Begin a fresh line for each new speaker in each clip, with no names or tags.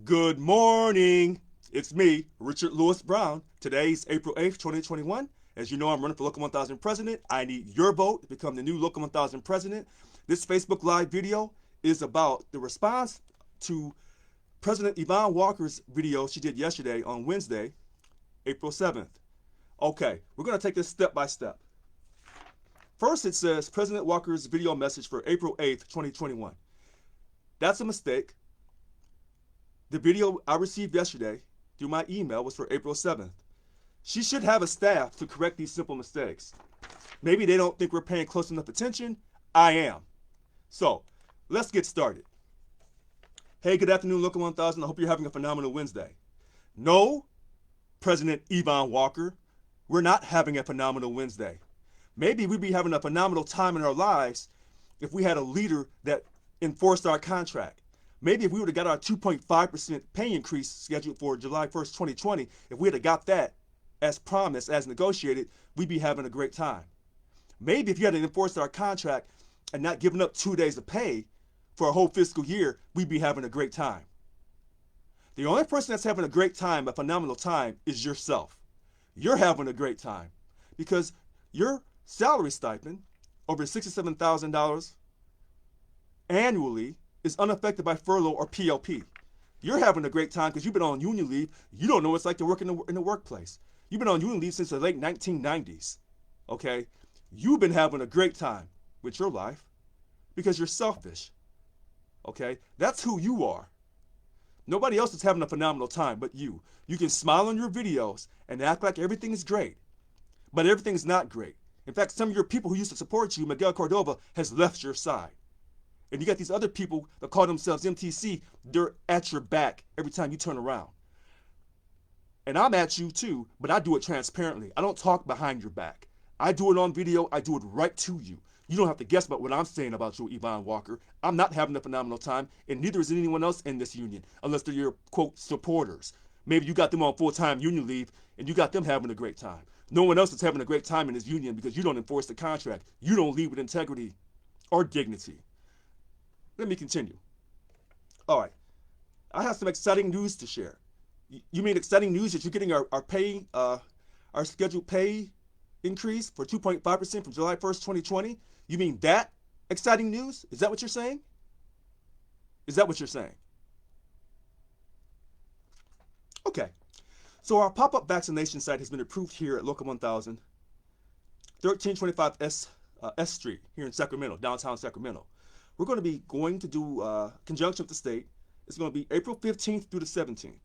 Good morning. It's me, Richard Lewis Brown. Today's April 8th, 2021. As you know, I'm running for Local 1000 president. I need your vote to become the new Local 1000 president. This Facebook Live video is about the response to President Yvonne Walker's video she did yesterday on Wednesday, April 7th. Okay, we're going to take this step by step. First, it says President Walker's video message for April 8th, 2021. That's a mistake. The video I received yesterday through my email was for April 7th. She should have a staff to correct these simple mistakes. Maybe they don't think we're paying close enough attention. I am. So, let's get started. Hey, good afternoon, Local 1000. I hope you're having a phenomenal Wednesday. No, President Yvonne Walker, we're not having a phenomenal Wednesday. Maybe we'd be having a phenomenal time in our lives if we had a leader that enforced our contract. Maybe if we would have got our 2.5% pay increase scheduled for July 1st, 2020, if we had got that as promised, as negotiated, we'd be having a great time. Maybe if you had enforced our contract and not given up 2 days of pay for a whole fiscal year, we'd be having a great time. The only person that's having a great time, a phenomenal time, is yourself. You're having a great time because your salary stipend, over $67,000 annually, is unaffected by furlough or PLP. You're having a great time because you've been on union leave. You don't know what it's like to work in the workplace. You've been on union leave since the late 1990s. Okay? You've been having a great time with your life because you're selfish. Okay? That's who you are. Nobody else is having a phenomenal time but you. You can smile on your videos and act like everything is great, but everything is not great. In fact, some of your people who used to support you, Miguel Cordova, has left your side. And you got these other people that call themselves MTC, they're at your back every time you turn around. And I'm at you too, but I do it transparently. I don't talk behind your back. I do it on video, I do it right to you. You don't have to guess about what I'm saying about you, Yvonne Walker. I'm not having a phenomenal time, and neither is anyone else in this union, unless they're your, quote, supporters. Maybe you got them on full-time union leave, and you got them having a great time. No one else is having a great time in this union because you don't enforce the contract. You don't lead with integrity or dignity. Let me continue. All right. I have some exciting news to share. You mean exciting news that you're getting our pay, our scheduled pay increase for 2.5% from July 1st, 2020? You mean that exciting news? Is that what you're saying? Is that what you're saying? Okay. So our pop-up vaccination site has been approved here at Local 1000, 1325 S Street here in Sacramento, downtown Sacramento. We're going to be going to do conjunction with the state. It's going to be April 15th through the 17th.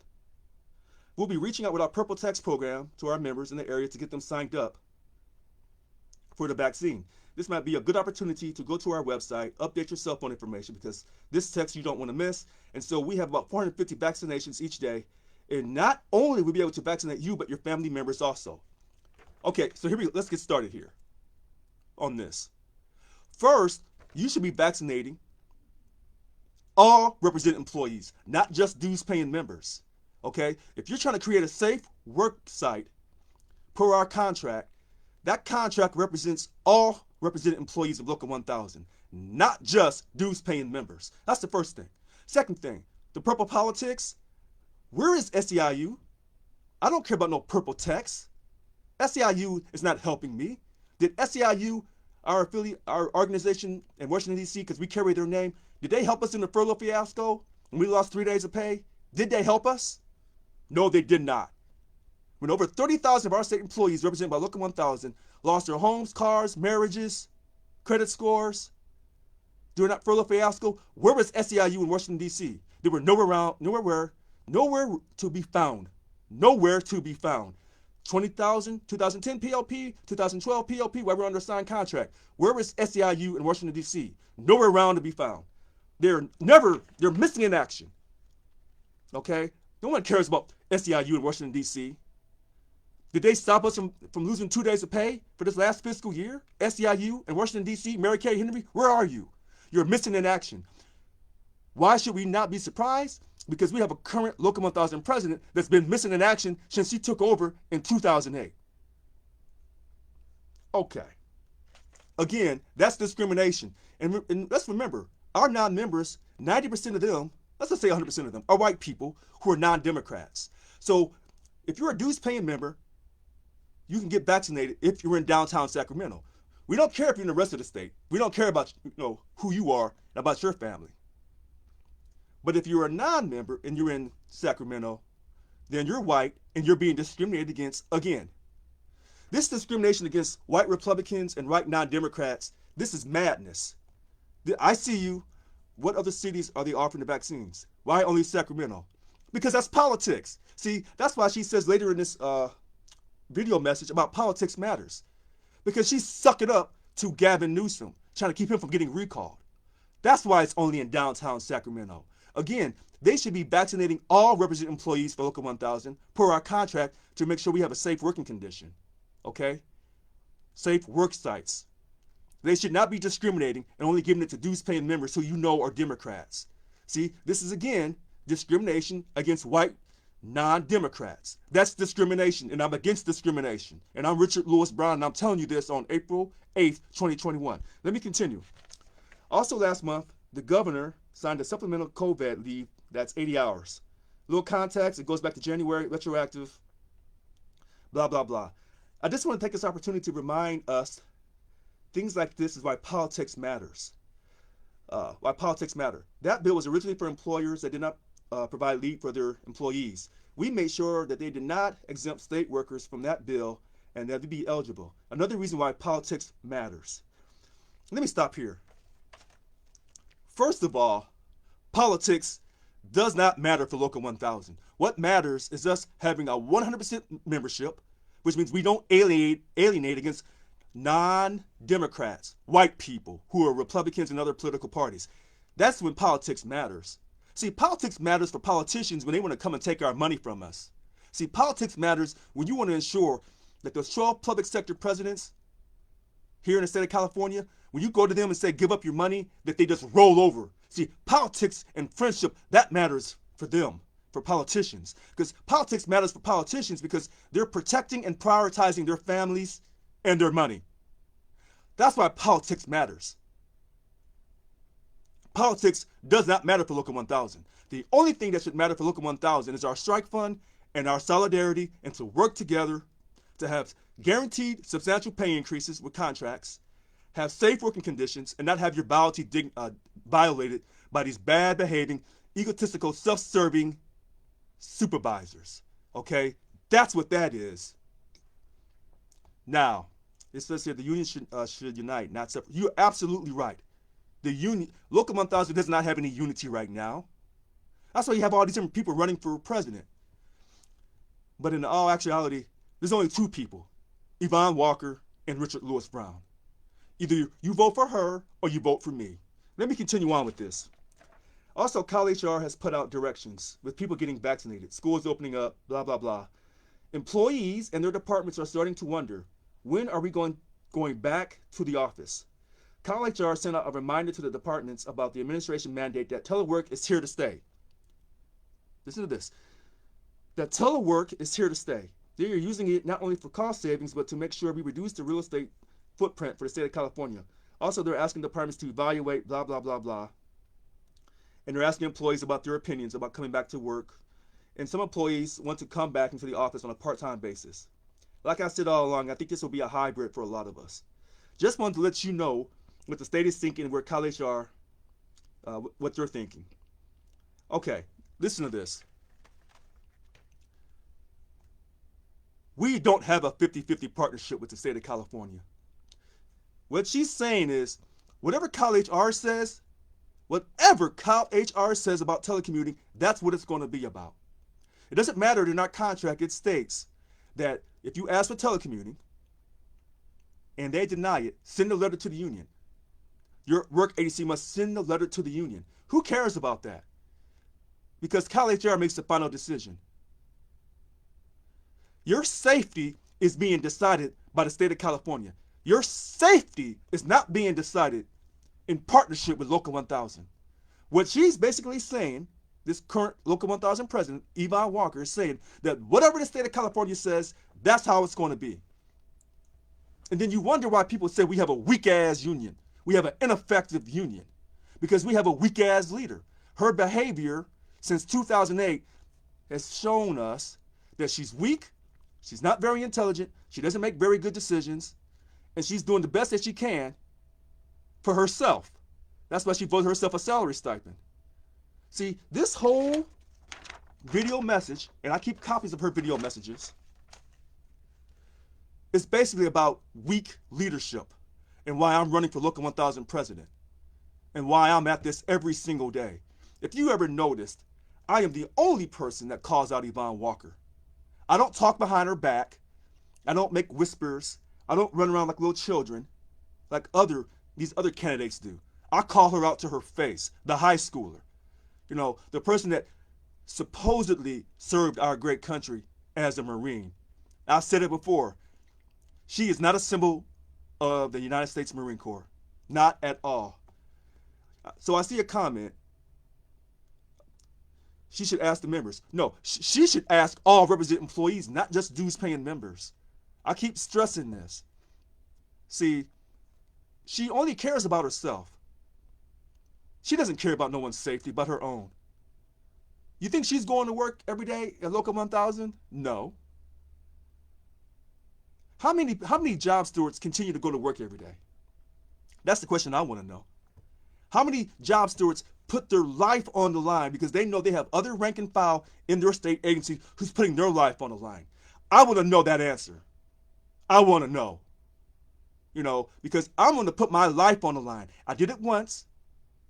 We'll be reaching out with our Purple Text program to our members in the area to get them signed up for the vaccine. This might be a good opportunity to go to our website, update your cell phone information because this text you don't want to miss. And so we have about 450 vaccinations each day. And not only will we be able to vaccinate you, but your family members also. Okay, so here we go. Let's get started here on this. First, you should be vaccinating all represented employees, not just dues-paying members. Okay? If you're trying to create a safe work site per our contract, that contract represents all represented employees of Local 1000, not just dues-paying members. That's the first thing. Second thing, the purple politics. Where is SEIU? I don't care about no purple text. SEIU is not helping me. Did SEIU, our affiliate, our organization in Washington, D.C., because we carry their name, did they help us in the furlough fiasco when we lost 3 days of pay? Did they help us? No, they did not. When over 30,000 of our state employees represented by Local 1000 lost their homes, cars, marriages, credit scores during that furlough fiasco, where was SEIU in Washington, D.C.? They were nowhere to be found. Nowhere to be found. 2010 PLP, 2012 PLP, while we're under a signed contract. Where is SEIU in Washington, D.C.? Nowhere around to be found. They're missing in action. Okay? No one cares about SEIU in Washington, D.C. Did they stop us from losing 2 days of pay for this last fiscal year? SEIU in Washington, D.C., Mary Kay Henry, where are you? You're missing in action. Why should we not be surprised? Because we have a current Local 1000 president that's been missing in action since she took over in 2008. Okay. Again, that's discrimination. And let's remember, our non-members, 90% of them let's just say 100% of them, are white people who are non-Democrats. So if you're a dues paying member, you can get vaccinated if you're in downtown Sacramento. We don't care if you're in the rest of the state. We don't care about who you are and about your family. But if you're a non-member and you're in Sacramento, then you're white and you're being discriminated against again. This discrimination against white Republicans and white non-Democrats, this is madness. I see you. What other cities are they offering the vaccines? Why only Sacramento? Because that's politics. See, that's why she says later in this video message about politics matters. Because she's sucking up to Gavin Newsom, trying to keep him from getting recalled. That's why it's only in downtown Sacramento. Again, they should be vaccinating all represented employees for Local 1000 per our contract to make sure we have a safe working condition. Okay? Safe work sites. They should not be discriminating and only giving it to dues-paying members who you know are Democrats. See, this is, again, discrimination against white non-Democrats. That's discrimination, and I'm against discrimination. And I'm Richard Lewis Brown, and I'm telling you this on April 8th, 2021. Let me continue. Also last month, the governor signed a supplemental COVID leave that's 80 hours. Little context, it goes back to January, retroactive, blah, blah, blah. I just want to take this opportunity to remind us things like this is why politics matters. Why politics matter. That bill was originally for employers that did not provide leave for their employees. We made sure that they did not exempt state workers from that bill and that they'd be eligible. Another reason why politics matters. Let me stop here. First of all, politics does not matter for Local 1000. What matters is us having a 100% membership, which means we don't alienate against non-Democrats, white people who are Republicans and other political parties. That's when politics matters. See, politics matters for politicians when they want to come and take our money from us. See, politics matters when you want to ensure that those 12 public sector presidents here in the state of California, when you go to them and say, give up your money, that they just roll over. See, politics and friendship, that matters for them, for politicians. Because politics matters for politicians because they're protecting and prioritizing their families and their money. That's why politics matters. Politics does not matter for Local 1000. The only thing that should matter for Local 1000 is our strike fund and our solidarity and to work together to have guaranteed substantial pay increases with contracts, have safe working conditions, and not have your biology violated by these bad behaving, egotistical, self-serving supervisors. Okay? That's what that is. Now, it says here the union should unite, not separate. You're absolutely right. The union, Local 1000 does not have any unity right now. That's why you have all these different people running for president. But in all actuality, there's only two people, Yvonne Walker and Richard Lewis Brown. Either you vote for her or you vote for me. Let me continue on with this. Also, CalHR has put out directions with people getting vaccinated, schools opening up, blah, blah, blah. Employees and their departments are starting to wonder, when are we going back to the office? CalHR sent out a reminder to the departments about the administration mandate that telework is here to stay. Listen to this. That telework is here to stay. They are using it not only for cost savings, but to make sure we reduce the real estate footprint for the state of California. Also, they're asking departments to evaluate blah, blah, blah, blah. And they're asking employees about their opinions about coming back to work. And some employees want to come back into the office on a part-time basis. Like I said all along, I think this will be a hybrid for a lot of us. Just wanted to let you know what the state is thinking, where CalHR, what they're thinking. Okay, listen to this. We don't have a 50-50 partnership with the state of California. What she's saying is, whatever CalHR says, whatever CalHR says about telecommuting, that's what it's going to be about. It doesn't matter in our contract, it states that if you ask for telecommuting and they deny it, send a letter to the union. Your work agency must send a letter to the union. Who cares about that? Because CalHR makes the final decision. Your safety is being decided by the state of California. Your safety is not being decided in partnership with Local 1000. What she's basically saying, this current Local 1000 president, Yvonne Walker, is saying that whatever the state of California says, that's how it's going to be. And then you wonder why people say we have a weak-ass union. We have an ineffective union because we have a weak-ass leader. Her behavior since 2008 has shown us that she's weak, she's not very intelligent, she doesn't make very good decisions, and she's doing the best that she can for herself. That's why she voted herself a salary stipend. See, this whole video message, and I keep copies of her video messages, is basically about weak leadership and why I'm running for Local 1000 president and why I'm at this every single day. If you ever noticed, I am the only person that calls out Yvonne Walker. I don't talk behind her back. I don't make whispers. I don't run around like little children like these other candidates do. I call her out to her face, the high schooler. You know, the person that supposedly served our great country as a Marine. I've said it before. She is not a symbol of the United States Marine Corps. Not at all. So I see a comment. She should ask the members. No, she should ask all represented employees, not just dues paying members. I keep stressing this. See, she only cares about herself. She doesn't care about no one's safety but her own. You think she's going to work every day at Local 1000? No. How many job stewards continue to go to work every day? That's the question I want to know. How many job stewards put their life on the line because they know they have other rank and file in their state agency who's putting their life on the line? I want to know that answer. I want to know. You know, because I'm going to put my life on the line. I did it once,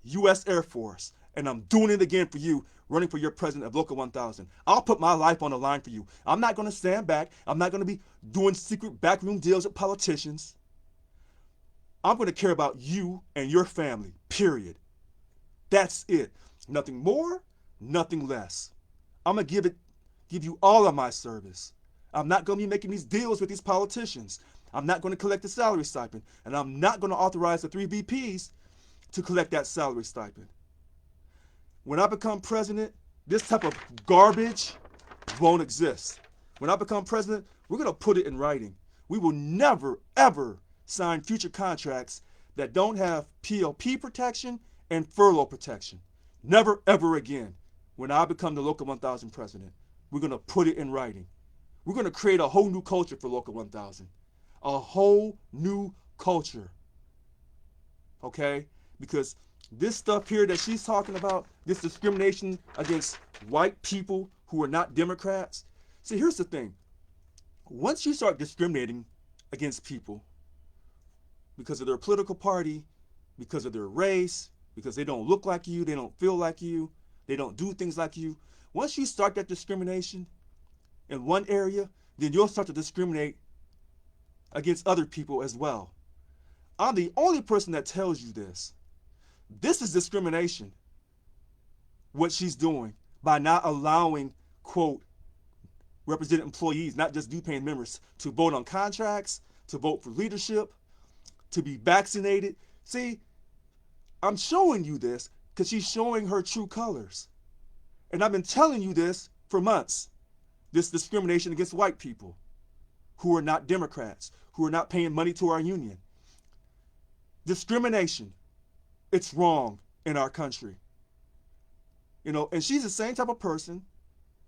U.S. Air Force, and I'm doing it again for you, running for your president of Local 1000. I'll put my life on the line for you. I'm not going to stand back. I'm not going to be doing secret backroom deals with politicians. I'm going to care about you and your family, period. That's it. Nothing more, nothing less. I'm going to give you all of my service. I'm not going to be making these deals with these politicians. I'm not going to collect the salary stipend, and I'm not going to authorize the 3 VPs to collect that salary stipend. When I become president, this type of garbage won't exist. When I become president, we're going to put it in writing. We will never, ever sign future contracts that don't have PLP protection and furlough protection. Never, ever again. When I become the Local 1000 president, we're going to put it in writing. We're going to create a whole new culture for Local 1000. A whole new culture. Okay? Because this stuff here that she's talking about, this discrimination against white people who are not Democrats. See, here's the thing. Once you start discriminating against people because of their political party, because of their race, because they don't look like you, they don't feel like you, they don't do things like you, once you start that discrimination in one area, then you'll start to discriminate against other people as well. I'm the only person that tells you this. This is discrimination, what she's doing by not allowing, quote, represented employees, not just due-paying members, to vote on contracts, to vote for leadership, to be vaccinated. See, I'm showing you this because she's showing her true colors. And I've been telling you this for months, this discrimination against white people who are not Democrats, who are not paying money to our union. Discrimination. It's wrong in our country. You know, and she's the same type of person,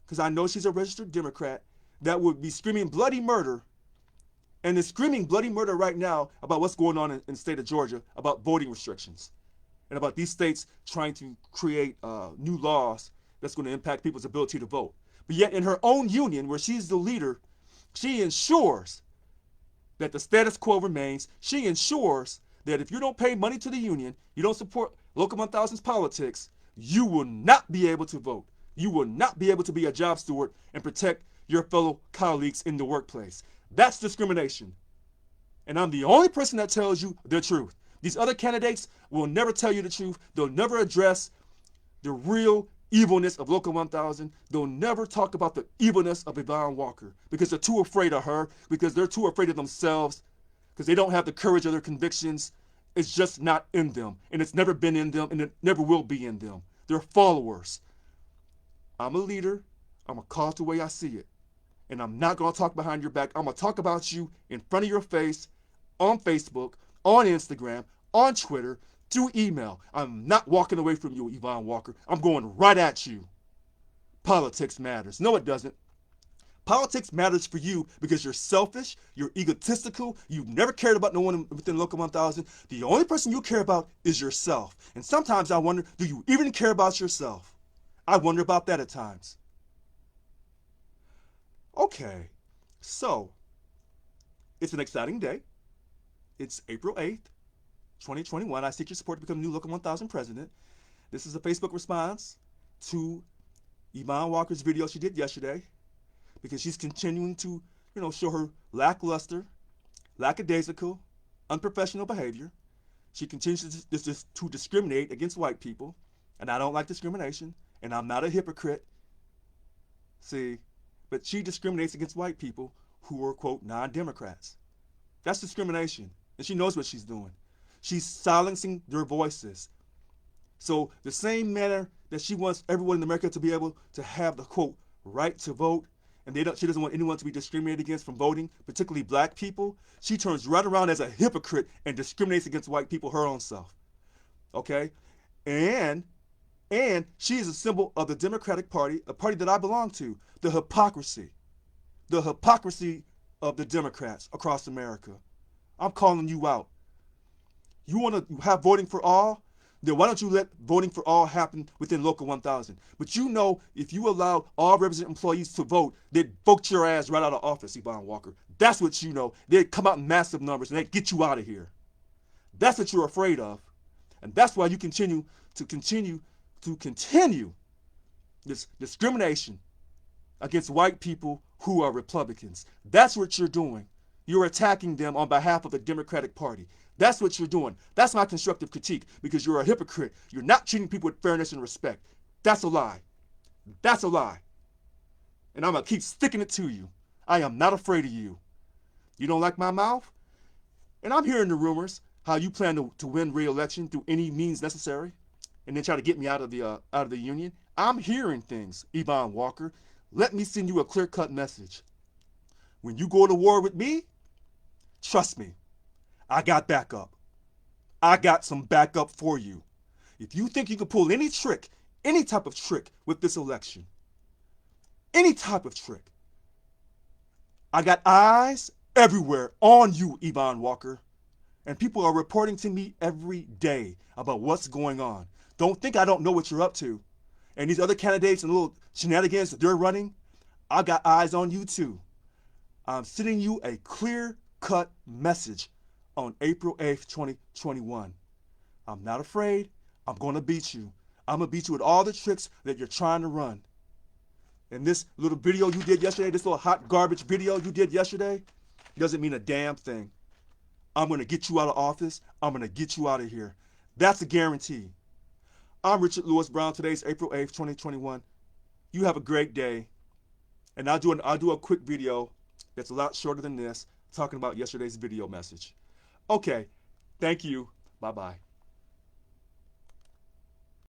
because I know she's a registered Democrat, that would be screaming bloody murder, and is screaming bloody murder right now about what's going on in the state of Georgia, about voting restrictions, and about these states trying to create new laws that's going to impact people's ability to vote. But yet in her own union, where she's the leader, she ensures that the status quo remains. She ensures that if you don't pay money to the union, you don't support Local 1000's politics, you will not be able to vote. You will not be able to be a job steward and protect your fellow colleagues in the workplace. That's discrimination. And I'm the only person that tells you the truth. These other candidates will never tell you the truth. They'll never address the real evilness of Local 1000. They'll never talk about the evilness of Yvonne Walker because they're too afraid of her, because they're too afraid of themselves, because they don't have the courage of their convictions. It's just not in them, and it's never been in them, and it never will be in them. They're followers. I'm a leader. I'm going to call it the way I see it. And I'm not going to talk behind your back. I'm going to talk about you in front of your face, on Facebook, on Instagram, on Twitter, through email. I'm not walking away from you, Yvonne Walker. I'm going right at you. Politics matters. No, it doesn't. Politics matters for you because you're selfish, you're egotistical, you've never cared about no one within Local 1000. The only person you care about is yourself. And sometimes I wonder, do you even care about yourself? I wonder about that at times. Okay, so it's an exciting day. It's April 8th, 2021. I seek your support to become the new Local 1000 president. This is a Facebook response to Yvonne Walker's video she did yesterday, because she's continuing to, show her lackluster, lackadaisical, unprofessional behavior. She continues to discriminate against white people, and I don't like discrimination, and I'm not a hypocrite. See, but she discriminates against white people who are, quote, non-Democrats. That's discrimination, and she knows what she's doing. She's silencing their voices. So the same manner that she wants everyone in America to be able to have the, quote, right to vote, and she doesn't want anyone to be discriminated against from voting, particularly black people, she turns right around as a hypocrite and discriminates against white people her own self. Okay? And she is a symbol of the Democratic Party, a party that I belong to. The hypocrisy of the Democrats across America. I'm calling you out. You want to have voting for all? Then why don't you let voting for all happen within Local 1000? But if you allow all resident employees to vote, they'd vote your ass right out of office, Yvonne Walker. That's what you know. They'd come out in massive numbers and they'd get you out of here. That's what you're afraid of. And that's why you continue this discrimination against white people who are Republicans. That's what you're doing. You're attacking them on behalf of the Democratic Party. That's what you're doing. That's my constructive critique, because you're a hypocrite. You're not treating people with fairness and respect. That's a lie. That's a lie. And I'm going to keep sticking it to you. I am not afraid of you. You don't like my mouth? And I'm hearing the rumors how you plan to win re-election through any means necessary and then try to get me out of the union. I'm hearing things, Yvonne Walker. Let me send you a clear-cut message. When you go to war with me, trust me, I got backup. I got some backup for you. If you think you can pull any trick, any type of trick with this election, any type of trick, I got eyes everywhere on you, Yvonne Walker. And people are reporting to me every day about what's going on. Don't think I don't know what you're up to. And these other candidates and little shenanigans that they're running, I got eyes on you too. I'm sending you a clear-cut message on April 8th, 2021. I'm not afraid. I'm going to beat you. I'm going to beat you with all the tricks that you're trying to run. And this little video you did yesterday, this little hot garbage video you did yesterday, doesn't mean a damn thing. I'm going to get you out of office. I'm going to get you out of here. That's a guarantee. I'm Richard Lewis Brown. Today's April 8th, 2021. You have a great day. And I'll do a quick video that's a lot shorter than this, talking about yesterday's video message. Okay, thank you. Bye-bye.